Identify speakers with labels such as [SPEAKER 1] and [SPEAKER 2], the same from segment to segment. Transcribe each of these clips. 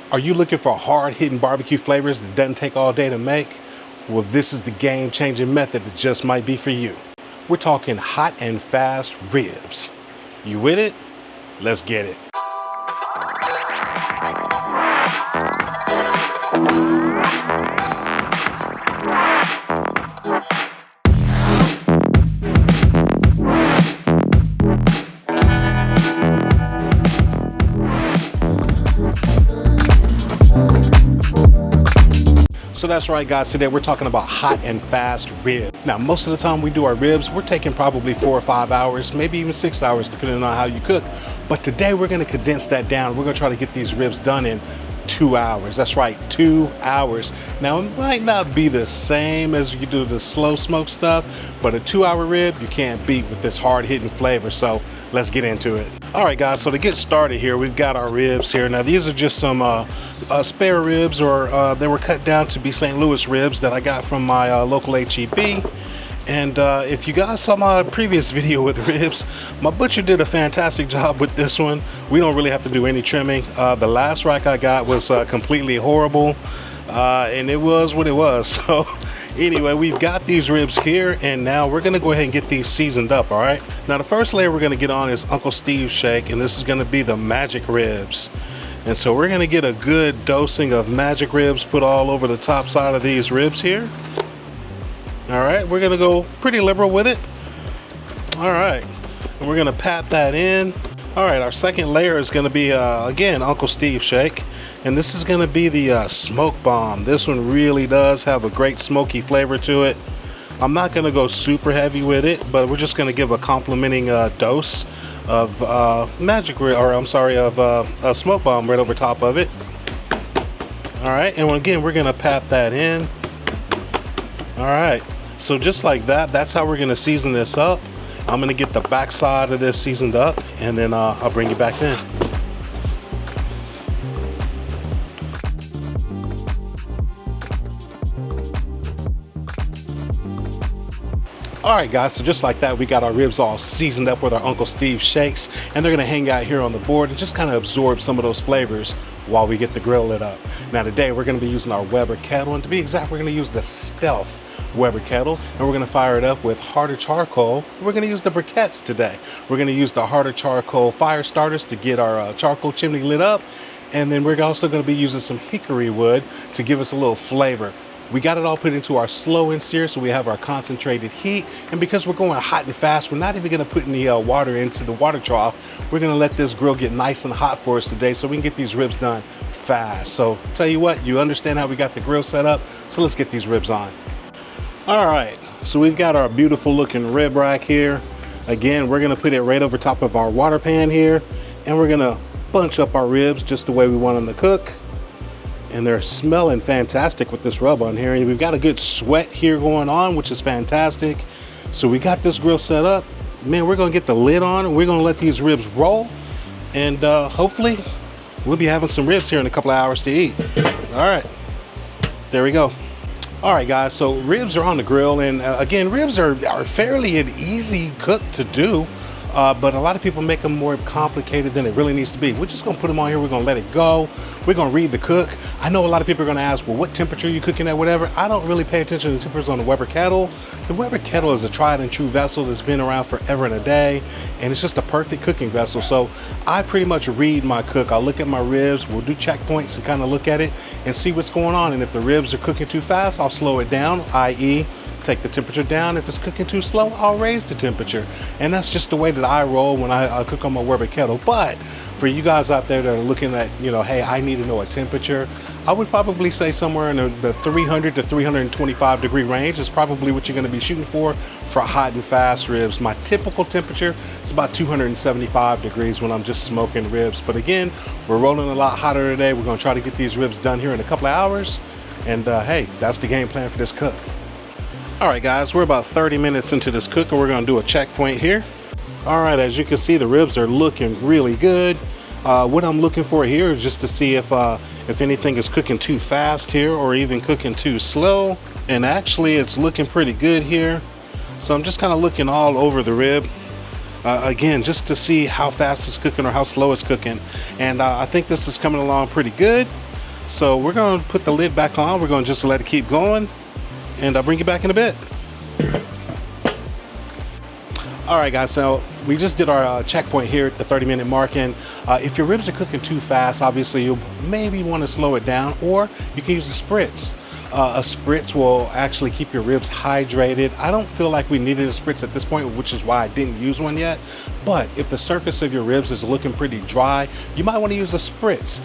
[SPEAKER 1] Are you looking for hard-hitting barbecue flavors that doesn't take all day to make? Well, this is the game-changing method that just might be for you. We're talking hot and fast ribs. You with it? Let's get it. So that's right, guys. Today we're talking about hot and fast ribs. Now, most of the time we do our ribs, we're taking probably 4 or 5 hours, maybe even 6 hours, depending on how you cook. But today we're going to condense that down. We're going to try to get these ribs done in 2 hours. That's right, 2 hours. Now, it might not be the same as you do the slow smoke stuff, but a 2-hour rib you can't beat with this hard-hitting flavor. So let's get into it. All right, guys, so to get started here, we've got our ribs here. Now, these are just some spare ribs, or they were cut down to be St. Louis ribs that I got from my local HEB. And if you guys saw my previous video with ribs, my butcher did a fantastic job with this one. We don't really have to do any trimming. The last rack I got was completely horrible, and it was what it was. So anyway, we've got these ribs here, and now we're gonna go ahead and get these seasoned up, all right? Now, the first layer we're gonna get on is Uncle Steve's shake, and this is gonna be the magic ribs. And so we're gonna get a good dosing of magic ribs put all over the top side of these ribs here. All right, we're gonna go pretty liberal with it. All right, and we're gonna pat that in. All right, our second layer is gonna be, again, Uncle Steve's shake. And this is gonna be the smoke bomb. This one really does have a great smoky flavor to it. I'm not gonna go super heavy with it, but we're just gonna give a complimenting dose of a smoke bomb right over top of it. All right, and again, we're gonna pat that in. All right, so just like that, that's how we're gonna season this up. I'm gonna get the back side of this seasoned up, and then I'll bring you back in. All right, guys, so just like that, we got our ribs all seasoned up with our Uncle Steve shakes, and they're gonna hang out here on the board and just kind of absorb some of those flavors while we get the grill lit up. Now today, we're gonna be using our Weber Kettle, and to be exact, we're gonna use the Stealth Weber Kettle, and we're gonna fire it up with harder charcoal. We're gonna use the briquettes today. We're gonna use the harder charcoal fire starters to get our charcoal chimney lit up, and then we're also gonna be using some hickory wood to give us a little flavor. We got it all put into our Slow N Sear, so we have our concentrated heat. And because we're going hot and fast, we're not even gonna put any water into the water trough. We're gonna let this grill get nice and hot for us today so we can get these ribs done fast. So tell you what, you understand how we got the grill set up, so let's get these ribs on. All right, so we've got our beautiful looking rib rack here. Again, we're gonna put it right over top of our water pan here, and we're gonna bunch up our ribs just the way we want them to cook. And they're smelling fantastic with this rub on here. And we've got a good sweat here going on, which is fantastic. So we got this grill set up. Man, we're gonna get the lid on and we're gonna let these ribs roll. And hopefully we'll be having some ribs here in a couple of hours to eat. All right, there we go. All right, guys, so ribs are on the grill. And again, ribs are fairly an easy cook to do. But a lot of people make them more complicated than it really needs to be. We're just gonna put them on here, we're gonna let it go. We're gonna read the cook. I know a lot of people are gonna ask, well, what temperature are you cooking at, whatever. I don't really pay attention to the temperatures on the Weber Kettle. The Weber Kettle is a tried and true vessel that's been around forever and a day, and it's just a perfect cooking vessel. So I pretty much read my cook. I'll look at my ribs, we'll do checkpoints and kind of look at it and see what's going on. And if the ribs are cooking too fast, I'll slow it down, i.e., take the temperature down. If it's cooking too slow, I'll raise the temperature. And that's just the way that I roll when I cook on my Weber Kettle. But for you guys out there that are looking at, you know, hey, I need to know a temperature, I would probably say somewhere in the 300 to 325 degree range is probably what you're gonna be shooting for hot and fast ribs. My typical temperature is about 275 degrees when I'm just smoking ribs. But again, we're rolling a lot hotter today. We're gonna try to get these ribs done here in a couple of hours. And hey, that's the game plan for this cook. All right, guys, we're about 30 minutes into this cook, and we're gonna do a checkpoint here. All right, as you can see, the ribs are looking really good. What I'm looking for here is just to see if anything is cooking too fast here or even cooking too slow. And actually, it's looking pretty good here. So I'm just kind of looking all over the rib. Again, just to see how fast it's cooking or how slow it's cooking. And I think this is coming along pretty good. So we're gonna put the lid back on. We're gonna just let it keep going, and I'll bring you back in a bit. All right, guys, so we just did our checkpoint here at the 30-minute mark, and if your ribs are cooking too fast, obviously you'll maybe want to slow it down, or you can use a spritz. A spritz will actually keep your ribs hydrated. I don't feel like we needed a spritz at this point, which is why I didn't use one yet. But if the surface of your ribs is looking pretty dry, you might want to use a spritz.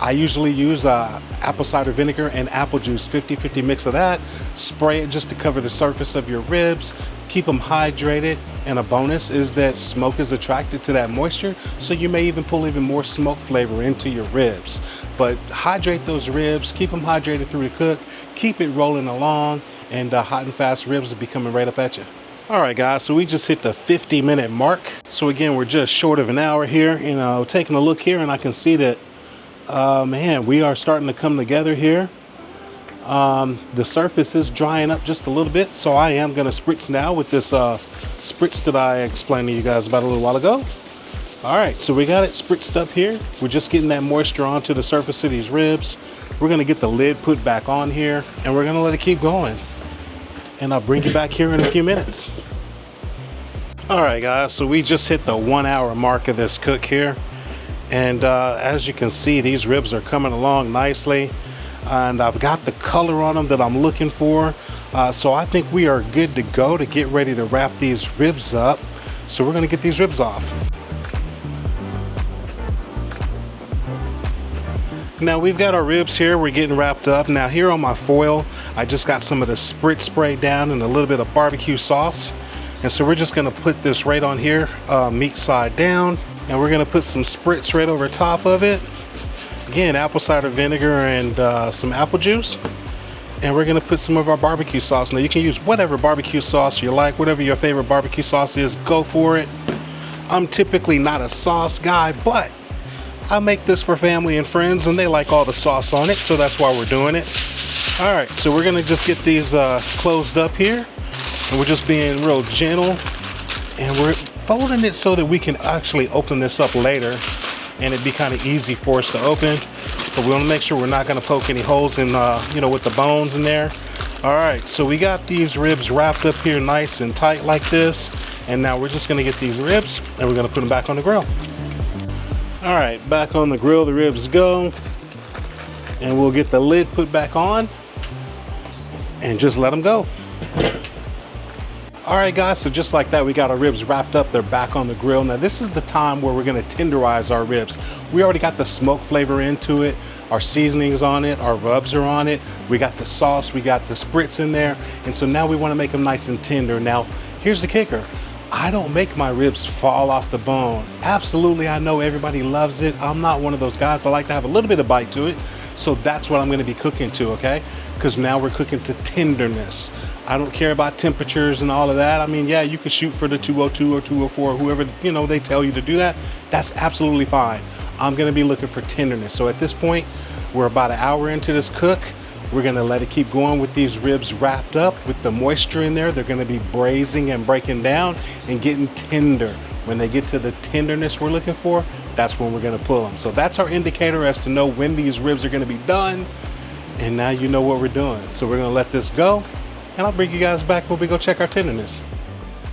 [SPEAKER 1] I usually use apple cider vinegar and apple juice, 50-50 mix of that. Spray it just to cover the surface of your ribs, keep them hydrated. And a bonus is that smoke is attracted to that moisture, so you may even pull even more smoke flavor into your ribs. But hydrate those ribs, keep them hydrated through the cook, keep it rolling along, and hot and fast ribs will be coming right up at you. All right, guys, so we just hit the 50-minute mark. So again, we're just short of an hour here. Taking a look here, and I can see that man, we are starting to come together here. The surface is drying up just a little bit, so I am going to spritz now with this spritz that I explained to you guys about a little while ago. All right, so we got it spritzed up here. We're just getting that moisture onto the surface of these ribs. We're going to get the lid put back on here, and we're going to let it keep going. And I'll bring you back here in a few minutes. All right, guys, so we just hit the 1 hour mark of this cook here. And as you can see, these ribs are coming along nicely, and I've got the color on them that I'm looking for. So I think we are good to go to get ready to wrap these ribs up. So we're going to get these ribs off. Now we've got our ribs here. We're getting wrapped up. Now here on my foil, I just got some of the spritz spray down and a little bit of barbecue sauce. And so we're just going to put this right on here, meat side down. And we're gonna put some spritz right over top of it. Again, apple cider vinegar and some apple juice. And we're gonna put some of our barbecue sauce. Now you can use whatever barbecue sauce you like, whatever your favorite barbecue sauce is, go for it. I'm typically not a sauce guy, but I make this for family and friends and they like all the sauce on it, so that's why we're doing it. All right, so we're gonna just get these closed up here. And we're just being real gentle, and we're folding it so that we can actually open this up later and it'd be kind of easy for us to open. But we want to make sure we're not going to poke any holes in, with the bones in there. All right, so we got these ribs wrapped up here nice and tight like this. And now we're just going to get these ribs and we're going to put them back on the grill. All right, back on the grill, the ribs go. And we'll get the lid put back on and just let them go. All right, guys, so just like that, we got our ribs wrapped up. They're back on the grill. Now, this is the time where we're gonna tenderize our ribs. We already got the smoke flavor into it. Our seasonings on it, our rubs are on it. We got the sauce, we got the spritz in there. And so now we wanna make them nice and tender. Now, here's the kicker. I don't make my ribs fall off the bone. Absolutely, I know everybody loves it. I'm not one of those guys. I like to have a little bit of bite to it. So that's what I'm gonna be cooking to, okay? Because now we're cooking to tenderness. I don't care about temperatures and all of that. I mean, yeah, you can shoot for the 202 or 204, whoever, they tell you to do that. That's absolutely fine. I'm gonna be looking for tenderness. So at this point, we're about an hour into this cook. We're gonna let it keep going with these ribs wrapped up with the moisture in there. They're gonna be braising and breaking down and getting tender. When they get to the tenderness we're looking for, that's when we're gonna pull them. So that's our indicator as to know when these ribs are gonna be done. And now you know what we're doing. So we're gonna let this go, and I'll bring you guys back when we go check our tenderness.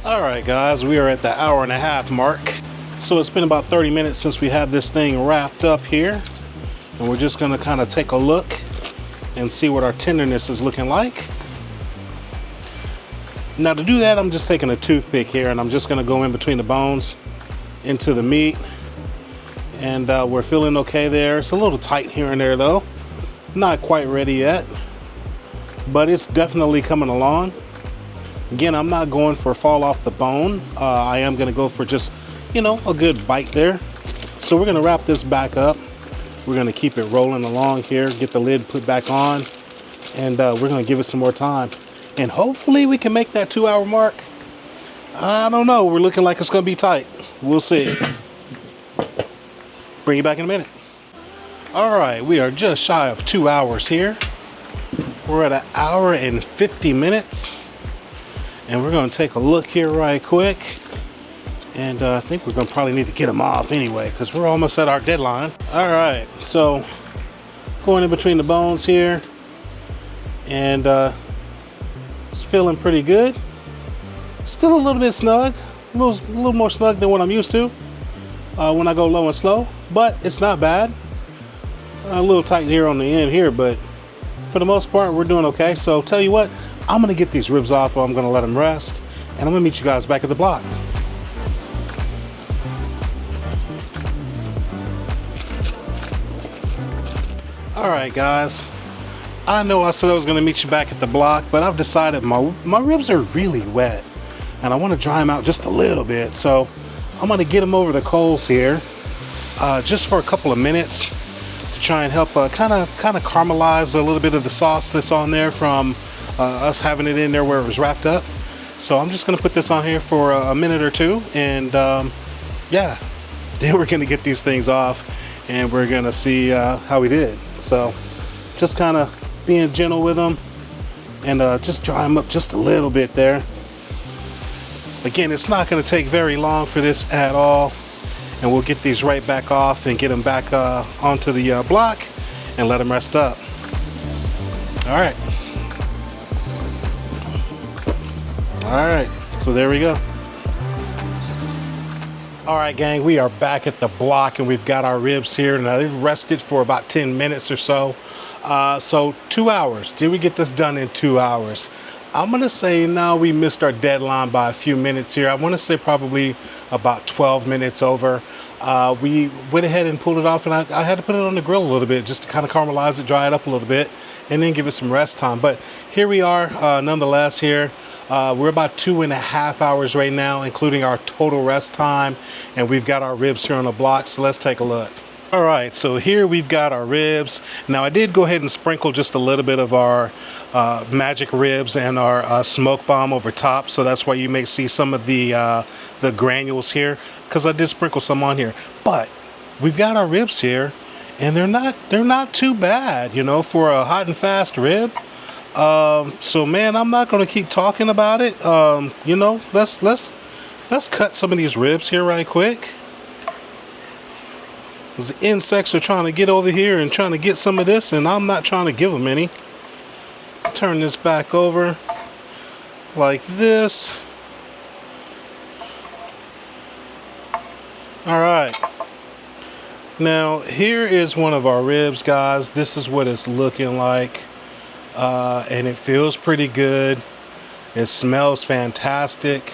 [SPEAKER 1] All right, guys, we are at the hour and a half mark. So it's been about 30 minutes since we have this thing wrapped up here. And we're just gonna kind of take a look and see what our tenderness is looking like. Now to do that, I'm just taking a toothpick here and I'm just gonna go in between the bones into the meat. And we're feeling okay there. It's a little tight here and there though. Not quite ready yet, but it's definitely coming along. Again, I'm not going for fall off the bone. I am gonna go for just, a good bite there. So we're gonna wrap this back up. We're gonna keep it rolling along here, get the lid put back on, and we're gonna give it some more time. And hopefully we can make that 2 hour mark. I don't know, we're looking like it's gonna be tight. We'll see. Bring you back in a minute. All right, we are just shy of 2 hours here. We're at 1 hour and 50 minutes. And we're gonna take a look here right quick. And I think we're gonna probably need to get them off anyway, because we're almost at our deadline. All right, so going in between the bones here, and it's feeling pretty good. Still a little bit snug, a little more snug than what I'm used to when I go low and slow, but it's not bad. A little tight here on the end here, but for the most part we're doing okay. So tell you what, I'm gonna get these ribs off, or I'm gonna let them rest, and I'm gonna meet you guys back at the block. All right, guys, I know I said I was gonna meet you back at the block, but I've decided my ribs are really wet, and I want to dry them out just a little bit. So I'm gonna get them over the coals here, just for a couple of minutes, to try and help kind of caramelize a little bit of the sauce that's on there from us having it in there where it was wrapped up. So I'm just gonna put this on here for a minute or two, and yeah, then we're gonna get these things off, and we're gonna see how we did. So just kind of being gentle with them, and just dry them up just a little bit there. Again, it's not going to take very long for this at all, and we'll get these right back off and get them back onto the block and let them rest up. All right. All right, so there we go. All right, gang, we are back at the block, and we've got our ribs here. Now, they've rested for about 10 minutes or so. So 2 hours. Did we get this done in 2 hours? I'm gonna say now we missed our deadline by a few minutes here. I wanna say probably about 12 minutes over. We went ahead and pulled it off, and I had to put it on the grill a little bit just to kind of caramelize it, dry it up a little bit, and then give it some rest time. But here we are, nonetheless here. We're about 2.5 hours right now, including our total rest time, and we've got our ribs here on the block, so let's take a look. All right, so here we've got our ribs. Now, I did go ahead and sprinkle just a little bit of our magic ribs and our smoke bomb over top, so that's why you may see some of the granules here, because I did sprinkle some on here. But we've got our ribs here, and they're not too bad, you know, for a hot and fast rib. So man, I'm not going to keep talking about it. You know, let's cut some of these ribs here right quick. The insects are trying to get over here and trying to get some of this, and I'm not trying to give them any. Turn this back over like this. All right. Now, here is one of our ribs, guys. This is what it's looking like. And it feels pretty good. It smells fantastic.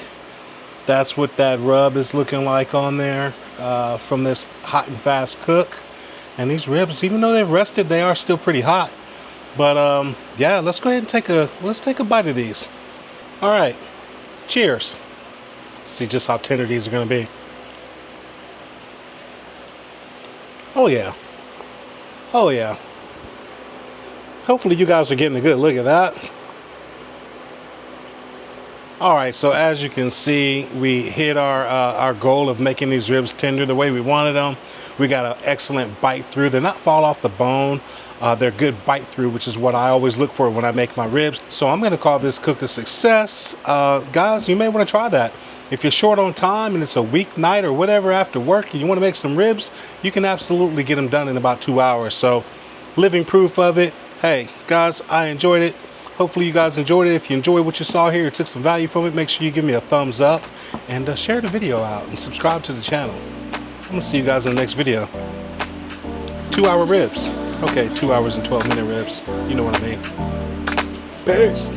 [SPEAKER 1] That's what that rub is looking like on there from this hot and fast cook. And these ribs, even though they've rested, they are still pretty hot. But yeah, let's go ahead and take a bite of these. All right, cheers. See just how tender these are going to be. Oh yeah, oh yeah. Hopefully you guys are getting a good look at that. All right, so as you can see, we hit our goal of making these ribs tender the way we wanted them. We got an excellent bite through. They're not fall off the bone. They're good bite through, which is what I always look for when I make my ribs. So I'm gonna call this cook a success. Guys, you may wanna try that. If you're short on time and it's a weeknight or whatever after work and you wanna make some ribs, you can absolutely get them done in about 2 hours. So living proof of it. Hey, guys, I enjoyed it. Hopefully you guys enjoyed it. If you enjoyed what you saw here, took some value from it, make sure you give me a thumbs up and share the video out and subscribe to the channel. I'm gonna see you guys in the next video. 2 hour ribs. Okay, 2 hours and 12-minute ribs. You know what I mean. Peace.